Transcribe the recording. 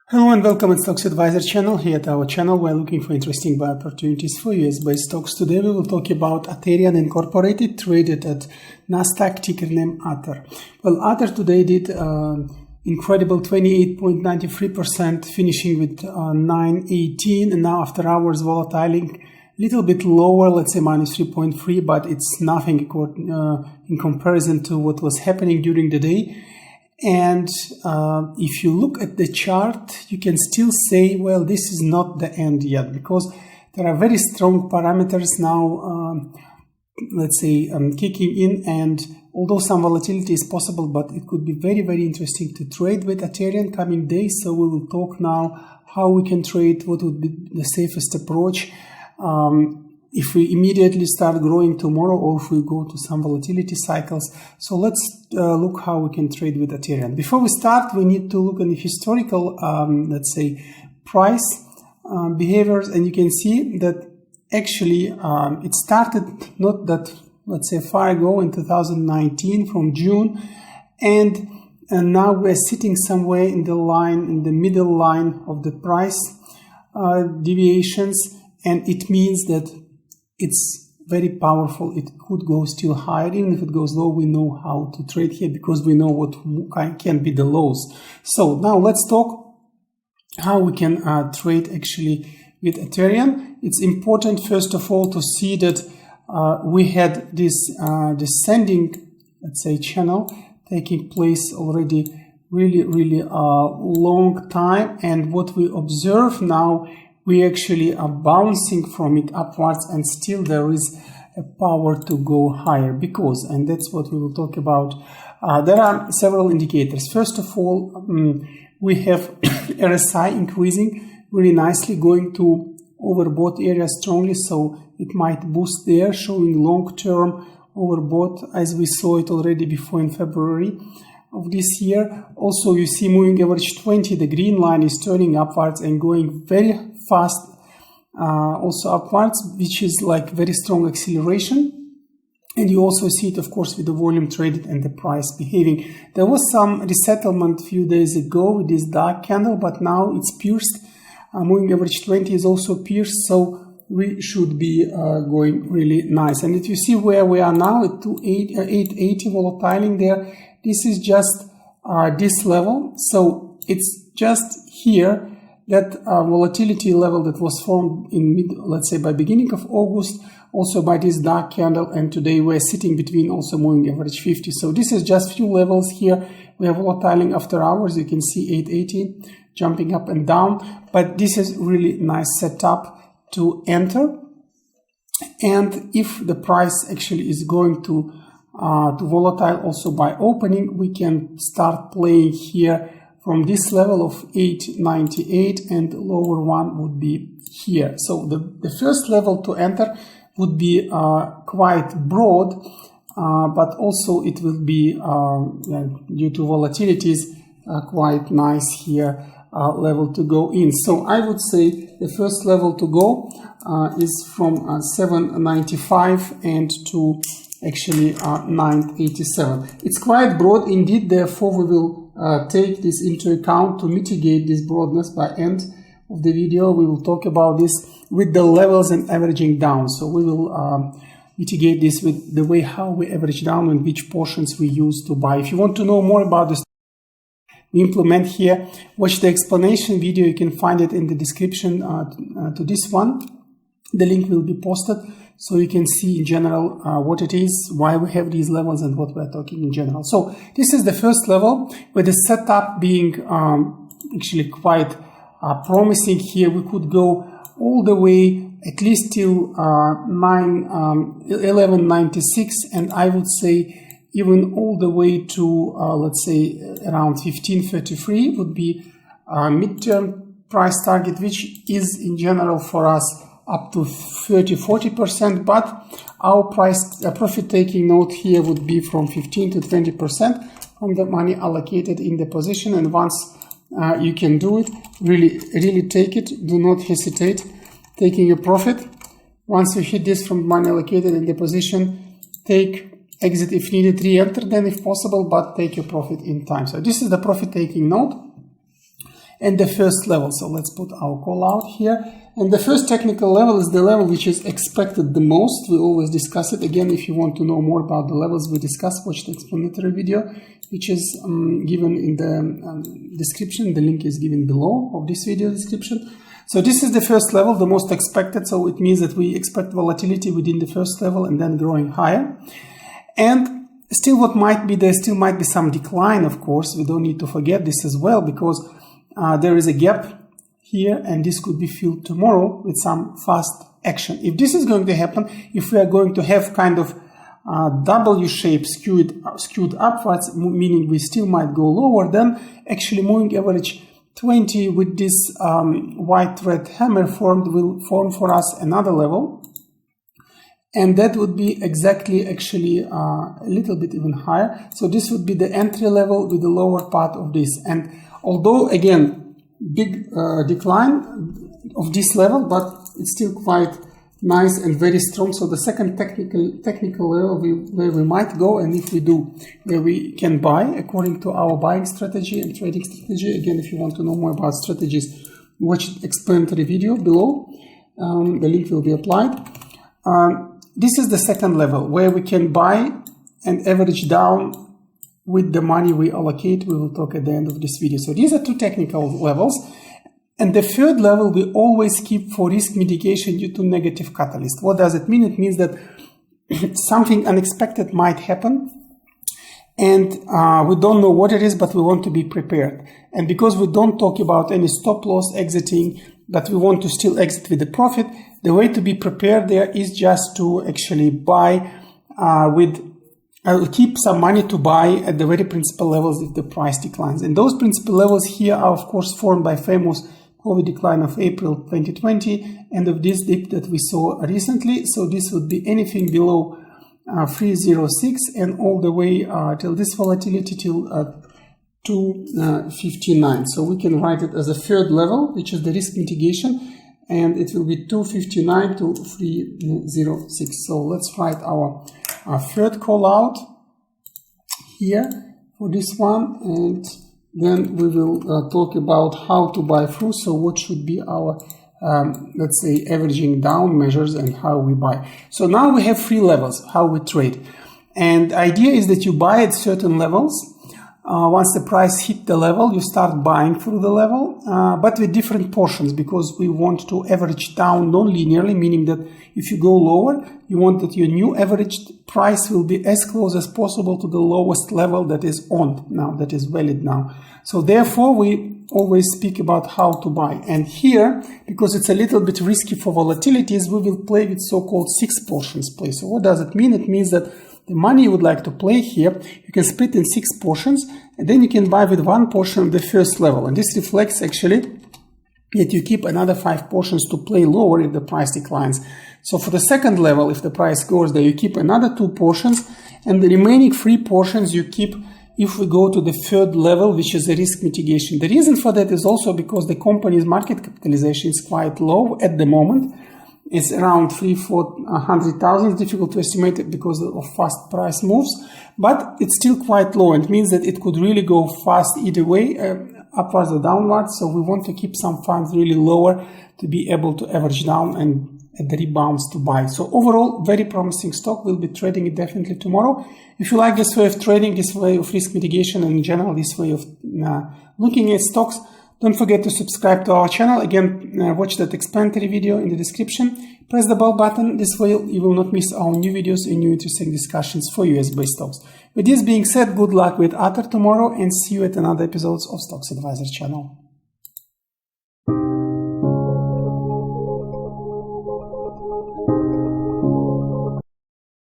Hello and welcome at Stocks Advisor channel. Here at our channel we're looking for interesting buy opportunities for US-based stocks. Today we will talk about ATER Incorporated, traded at Nasdaq, ticker name ATER. Well, ATER today did incredible 28.93%, finishing with 918, and now after hours volatiling little bit lower, let's say minus 3.3, but it's nothing in comparison to what was happening during the day. And if you look at the chart, you can still say, well, this is not the end yet, because there are very strong parameters now, let's say, kicking in. And although some volatility is possible, but it could be very, very interesting to trade with ATER in coming days. So we will talk now how we can trade, what would be the safest approach. If we immediately start growing tomorrow, or if we go to some volatility cycles. So let's look how we can trade with ATER. Before we start, we need to look at the historical, let's say, price behaviors, and you can see that actually it started not that, let's say, far ago in 2019 from June, and now we're sitting somewhere in the line, in the middle line of the price deviations, and it means that it's very powerful. It could go still higher. Even if it goes low, we know how to trade here because we know what can be the lows. So now let's talk how we can trade actually with ATER. It's important, first of all, to see that we had this descending, let's say, channel taking place already really long time. And what we observe now, we actually are bouncing from it upwards, and still there is a power to go higher because, and that's what we will talk about. There are several indicators. First of all, we have RSI increasing really nicely, going to overbought area strongly, so it might boost there, showing long-term overbought as we saw it already before in February of this year. Also, you see moving average 20, the green line is turning upwards and going very fast also upwards, which is like very strong acceleration. And you also see it, of course, with the volume traded and the price behaving. There was some resettlement a few days ago with this dark candle, but now it's pierced. Moving average 20 is also pierced, so we should be going really nice. And if you see where we are now at 880 volatiling there, this is just this level. So it's just here, that volatility level that was formed in let's say by beginning of August, also by this dark candle, and today we're sitting between also moving average 50. So this is just few levels here. We have volatiling after hours. You can see 880 jumping up and down, but this is really nice setup to enter. And if the price actually is going to volatile also by opening, we can start playing here from this level of 898, and the lower one would be here. So the first level to enter would be quite broad, but also it will be due to volatilities quite nice here level to go in. So I would say the first level to go is from 795 and to actually 987. It's quite broad indeed, therefore we will take this into account to mitigate this broadness. By end of the video we will talk about this with the levels and averaging down. So we will mitigate this with the way how we average down and which portions we use to buy. If you want to know more about this we implement here, watch the explanation video. You can find it in the description to this one. The link will be posted, so you can see in general what it is, why we have these levels, and what we're talking in general. So this is the first level, with the setup being actually quite promising here. We could go all the way at least till 1196, and I would say even all the way to let's say around 1533 would be midterm price target, which is in general for us up to 30-40%, but our profit taking note here would be from 15 to 20% from the money allocated in the position. And once you can do it, really take it, do not hesitate taking a profit. Once you hit this from money allocated in the position, exit if needed, re-enter then if possible, but take your profit in time. So this is the profit taking note. and the first level. So let's put our call out here. And the first technical level is the level which is expected the most. We always discuss it. Again, if you want to know more about the levels we discussed, watch the explanatory video, which is given in the description. The link is given below of this video description. So this is the first level, the most expected. So it means that we expect volatility within the first level and then growing higher. And still what might be, there still might be some decline, of course. We don't need to forget this as well, because there is a gap here, and this could be filled tomorrow with some fast action. If this is going to happen, if we are going to have kind of W shape skewed upwards, meaning we still might go lower, then actually moving average 20 with this white red hammer formed will form for us another level, and that would be exactly actually a little bit even higher. So this would be the entry level with the lower part of this. And although again big decline of this level, but it's still quite nice and very strong. So the second technical level where we might go, and if we do, where we can buy according to our buying strategy and trading strategy. Again, if you want to know more about strategies, watch the explanatory video below. The link will be applied. This is the second level where we can buy and average down with the money we allocate. We will talk at the end of this video. So these are two technical levels. And the third level we always keep for risk mitigation due to negative catalyst. What does it mean? It means that something unexpected might happen, and we don't know what it is, but we want to be prepared. And because we don't talk about any stop loss exiting, but we want to still exit with a profit, the way to be prepared there is just to actually buy keep some money to buy at the very principal levels if the price declines. And those principal levels here are, of course, formed by famous COVID decline of April 2020 and of this dip that we saw recently. So this would be anything below 306 and all the way till this volatility till 259. So we can write it as a third level, which is the risk mitigation, and it will be 259 to 306. So let's write our third call out here for this one, and then we will talk about how to buy through. So what should be our let's say averaging down measures and how we buy. So now we have three levels how we trade, and the idea is that you buy at certain levels. Once the price hit the level, you start buying through the level, but with different portions, because we want to average down non-linearly, meaning that if you go lower, you want that your new average price will be as close as possible to the lowest level that is on now, that is valid now. So therefore, we always speak about how to buy. And here, because it's a little bit risky for volatilities, we will play with so-called 6 portions play. So what does it mean? It means that the money you would like to play here, you can split in 6 portions, and then you can buy with 1 portion of the first level. And this reflects actually that you keep another 5 portions to play lower if the price declines. So for the second level, if the price goes there, you keep another 2 portions, and the remaining 3 portions you keep if we go to the third level, which is the risk mitigation. The reason for that is also because the company's market capitalization is quite low at the moment. It's around 300,000. It's difficult to estimate it because of fast price moves, but it's still quite low. It means that it could really go fast either way, upwards or downwards. So we want to keep some funds really lower to be able to average down and at the rebounds to buy. So overall, very promising stock. We'll be trading it definitely tomorrow. If you like this way of trading, this way of risk mitigation, and in general, this way of looking at stocks, don't forget to subscribe to our channel. Again, watch that explanatory video in the description. Press the bell button. This way you will not miss our new videos and new interesting discussions for US-based stocks. With this being said, good luck with ATER tomorrow, and see you at another episode of Stocks Advisor channel.